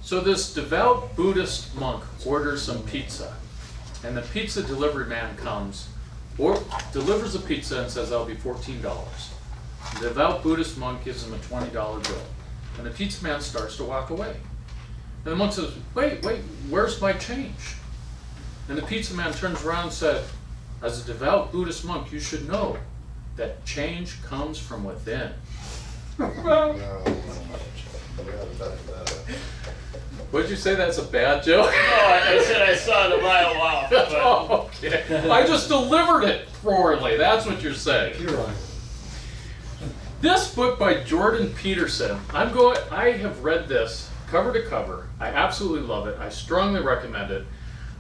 So this devout Buddhist monk orders some pizza, and the pizza delivery man comes, or delivers the pizza and says, that'll be $14. The devout Buddhist monk gives him a $20 bill, and the pizza man starts to walk away. And the monk says, wait, where's my change? And the pizza man turns around and said, as a devout Buddhist monk, you should know that change comes from within. Would you say that's a bad joke? No, I said I saw it a mile off. But Oh, okay. I just delivered it poorly. That's what you're saying. You're right. This book by Jordan Peterson, I have read this cover to cover. I absolutely love it. I strongly recommend it.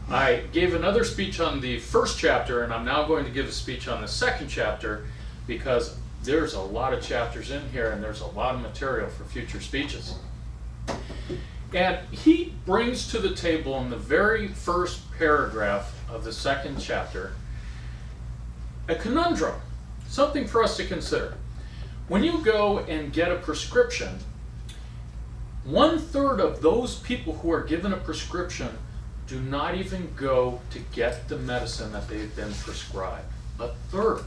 I gave another speech on the first chapter, and I'm now going to give a speech on the second chapter because there's a lot of chapters in here and there's a lot of material for future speeches. And he brings to the table in the very first paragraph of the second chapter a conundrum, something for us to consider. When you go and get a prescription, 1/3 of those people who are given a prescription do not even go to get the medicine that they've been prescribed. 1/3.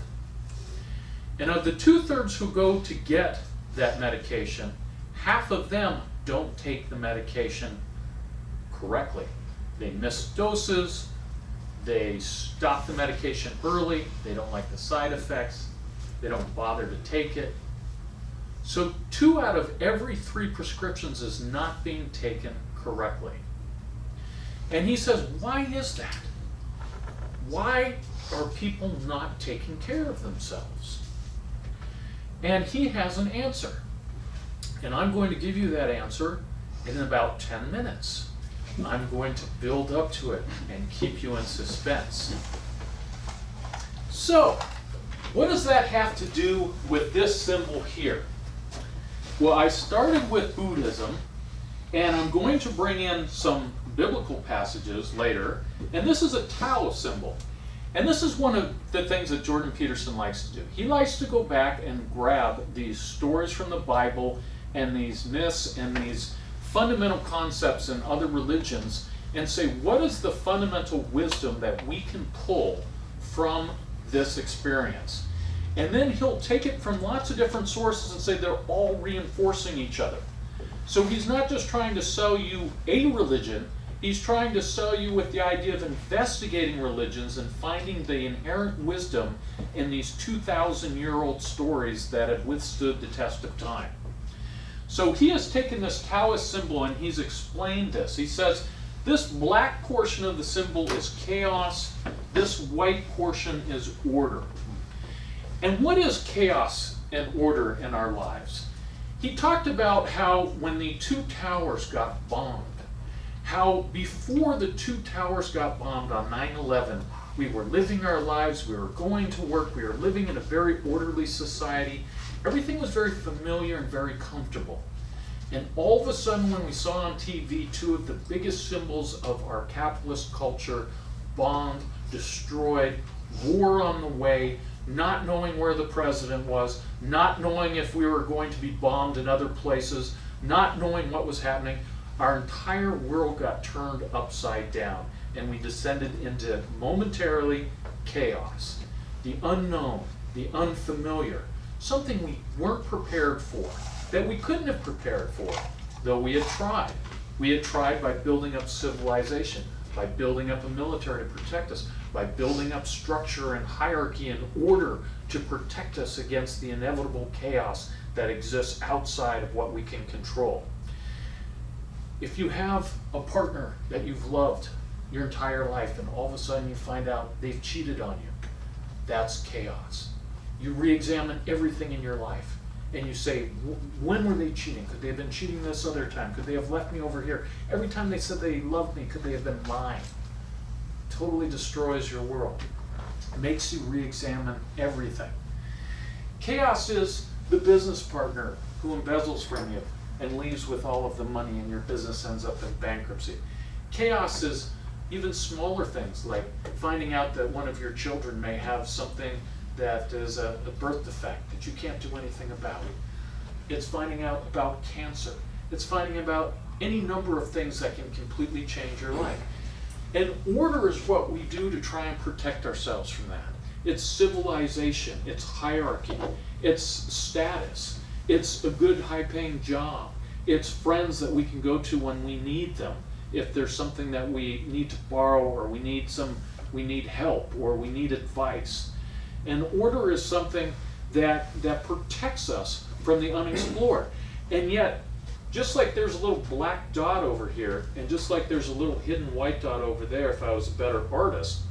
And of the 2/3 who go to get that medication, half of them don't take the medication correctly. They miss doses, they stop the medication early, they don't like the side effects, they don't bother to take it. So 2 out of every 3 prescriptions is not being taken correctly. And he says, why is that? Why are people not taking care of themselves? And he has an answer. And I'm going to give you that answer in about 10 minutes. I'm going to build up to it and keep you in suspense. So, what does that have to do with this symbol here? Well, I started with Buddhism, and I'm going to bring in some biblical passages later, and this is a Tao symbol. And this is one of the things that Jordan Peterson likes to do. He likes to go back and grab these stories from the Bible and these myths and these fundamental concepts in other religions and say, what is the fundamental wisdom that we can pull from this experience? And then he'll take it from lots of different sources and say they're all reinforcing each other. So he's not just trying to sell you a religion, he's trying to sell you with the idea of investigating religions and finding the inherent wisdom in these 2,000-year-old stories that have withstood the test of time. So he has taken this Taoist symbol and he's explained this. He says, this black portion of the symbol is chaos, this white portion is order. And what is chaos and order in our lives? He talked about how when the 2 towers got bombed, how before the 2 towers got bombed on 9/11, we were living our lives, we were going to work, we were living in a very orderly society. Everything was very familiar and very comfortable. And all of a sudden when we saw on TV 2 of the biggest symbols of our capitalist culture bombed, destroyed, war on the way, not knowing where the president was, not knowing if we were going to be bombed in other places, not knowing what was happening, our entire world got turned upside down and we descended into momentarily chaos. The unknown, the unfamiliar, something we weren't prepared for, that we couldn't have prepared for, though we had tried. We had tried by building up civilization, by building up a military to protect us, by building up structure and hierarchy and order to protect us against the inevitable chaos that exists outside of what we can control. If you have a partner that you've loved your entire life and all of a sudden you find out they've cheated on you, that's chaos. You re-examine everything in your life and you say, when were they cheating? Could they have been cheating this other time? Could they have left me over here? Every time they said they loved me, could they have been lying? Totally destroys your world. Makes you re-examine everything. Chaos is the business partner who embezzles from you and leaves with all of the money and your business ends up in bankruptcy. Chaos is even smaller things like finding out that one of your children may have something that is a birth defect that you can't do anything about. It's finding out about cancer. It's finding out any number of things that can completely change your life. And order is what we do to try and protect ourselves from that. It's civilization, it's hierarchy, it's status, it's a good high-paying job, it's friends that we can go to when we need them, if there's something that we need to borrow, or we need help, or we need advice. And order is something that protects us from the unexplored. And yet, just like there's a little black dot over here, and just like there's a little hidden white dot over there if I was a better artist,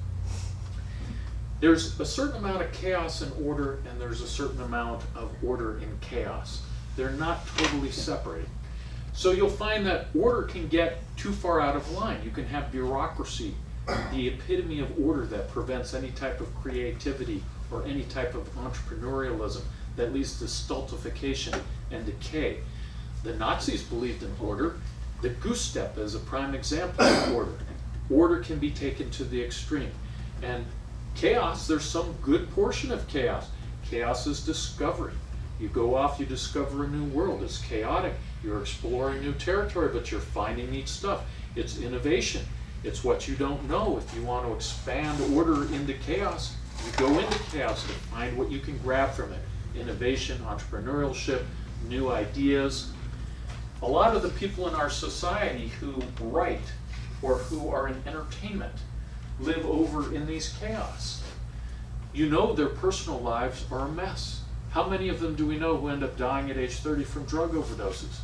there's a certain amount of chaos in order, and there's a certain amount of order in chaos. They're not totally separated. So you'll find that order can get too far out of line. You can have bureaucracy, the epitome of order that prevents any type of creativity or any type of entrepreneurialism that leads to stultification and decay. The Nazis believed in order. The goose step is a prime example of order. Order can be taken to the extreme. And chaos, there's some good portion of chaos. Chaos is discovery. You go off, you discover a new world. It's chaotic. You're exploring new territory, but you're finding neat stuff. It's innovation. It's what you don't know. If you want to expand order into chaos, you go into chaos to find what you can grab from it. Innovation, entrepreneurship, new ideas. A lot of the people in our society who write or who are in entertainment live over in these chaos. You know their personal lives are a mess. How many of them do we know who end up dying at age 30 from drug overdoses?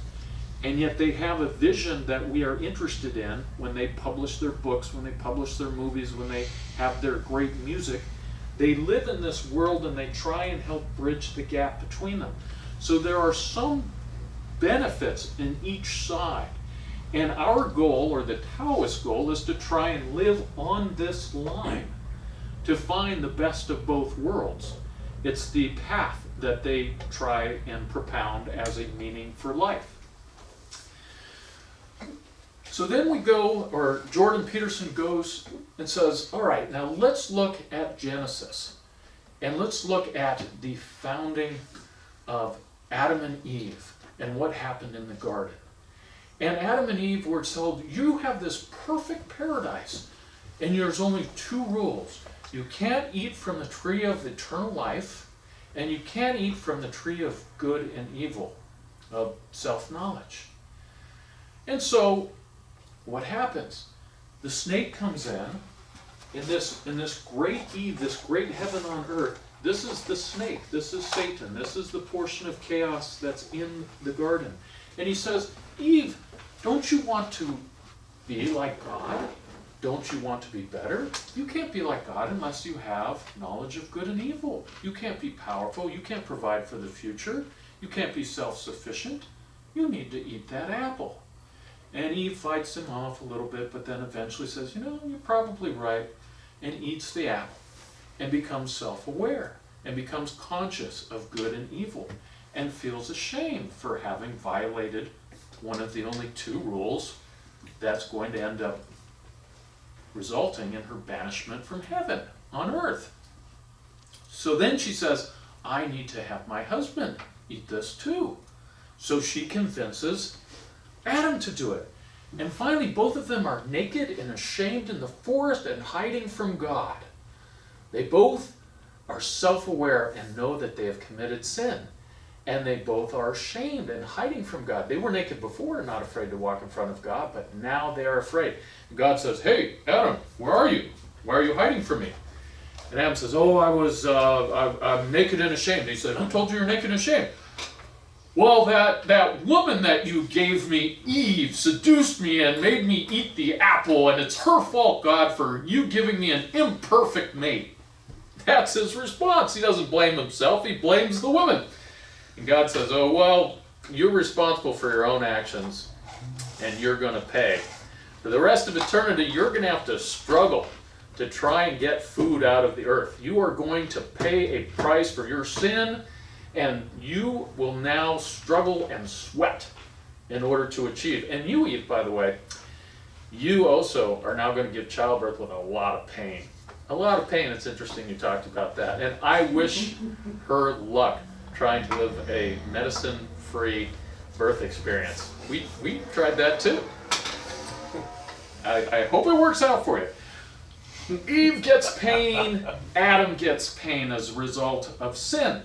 And yet they have a vision that we are interested in when they publish their books, when they publish their movies, when they have their great music. They live in this world and they try and help bridge the gap between them. So there are some benefits in each side. And our goal, or the Taoist goal, is to try and live on this line, to find the best of both worlds. It's the path that they try and propound as a meaning for life. So then we go, or Jordan Peterson goes and says, all right, now let's look at Genesis. And let's look at the founding of Adam and Eve and what happened in the garden. And Adam and Eve were told, you have this perfect paradise, and there's only two rules. You can't eat from the tree of eternal life, and you can't eat from the tree of good and evil, of self-knowledge. And so, what happens? The snake comes in this great Eve, this great heaven on earth. This is the snake, this is Satan, this is the portion of chaos that's in the garden. And he says, Eve, don't you want to be like God? Don't you want to be better? You can't be like God unless you have knowledge of good and evil. You can't be powerful. You can't provide for the future. You can't be self-sufficient. You need to eat that apple. And Eve fights him off a little bit, but then eventually says, you know, you're probably right, and eats the apple and becomes self-aware and becomes conscious of good and evil and feels ashamed for having violated one of the only two rules that's going to end up resulting in her banishment from heaven on earth. So then she says, I need to have my husband eat this too. So she convinces Adam to do it. And finally, both of them are naked and ashamed in the forest and hiding from God. They both are self-aware and know that they have committed sin. And they both are ashamed and hiding from God. They were naked before and not afraid to walk in front of God, but now they are afraid. And God says, hey, Adam, where are you? Why are you hiding from me? And Adam says, oh, I'm naked and ashamed. And he said, who told you you're naked and ashamed? Well, that woman that you gave me, Eve, seduced me and made me eat the apple, and it's her fault, God, for you giving me an imperfect mate. That's his response. He doesn't blame himself, he blames the woman. And God says, oh, well, you're responsible for your own actions, and you're going to pay. For the rest of eternity, you're going to have to struggle to try and get food out of the earth. You are going to pay a price for your sin, and you will now struggle and sweat in order to achieve. And you, Eve, by the way, you also are now going to give childbirth with a lot of pain. A lot of pain. It's interesting you talked about that. And I wish her luck trying to live a medicine-free birth experience. We tried that too. I hope it works out for you. Eve gets pain, Adam gets pain as a result of sin.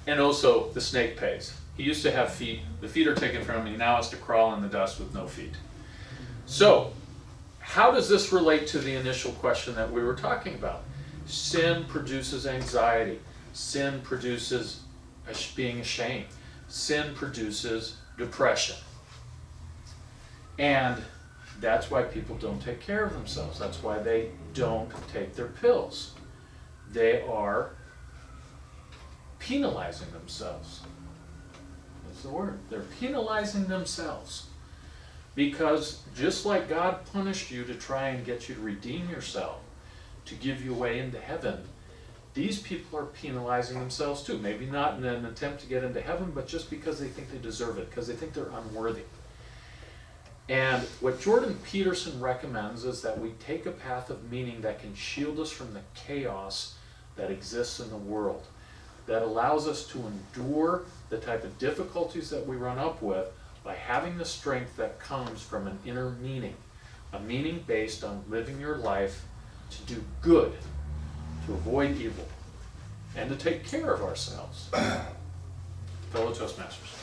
And also the snake pays. He used to have feet. The feet are taken from him. He now has to crawl in the dust with no feet. So, how does this relate to the initial question that we were talking about? Sin produces anxiety. Sin produces being ashamed. Sin produces depression. And that's why people don't take care of themselves. That's why they don't take their pills. They are penalizing themselves. That's the word. They're penalizing themselves. Because just like God punished you to try and get you to redeem yourself, to give you a way into heaven, these people are penalizing themselves too. Maybe not in an attempt to get into heaven, but just because they think they deserve it, because they think they're unworthy. And what Jordan Peterson recommends is that we take a path of meaning that can shield us from the chaos that exists in the world, that allows us to endure the type of difficulties that we run up with by having the strength that comes from an inner meaning, a meaning based on living your life to do good, to avoid evil, and to take care of ourselves. Fellow Toastmasters.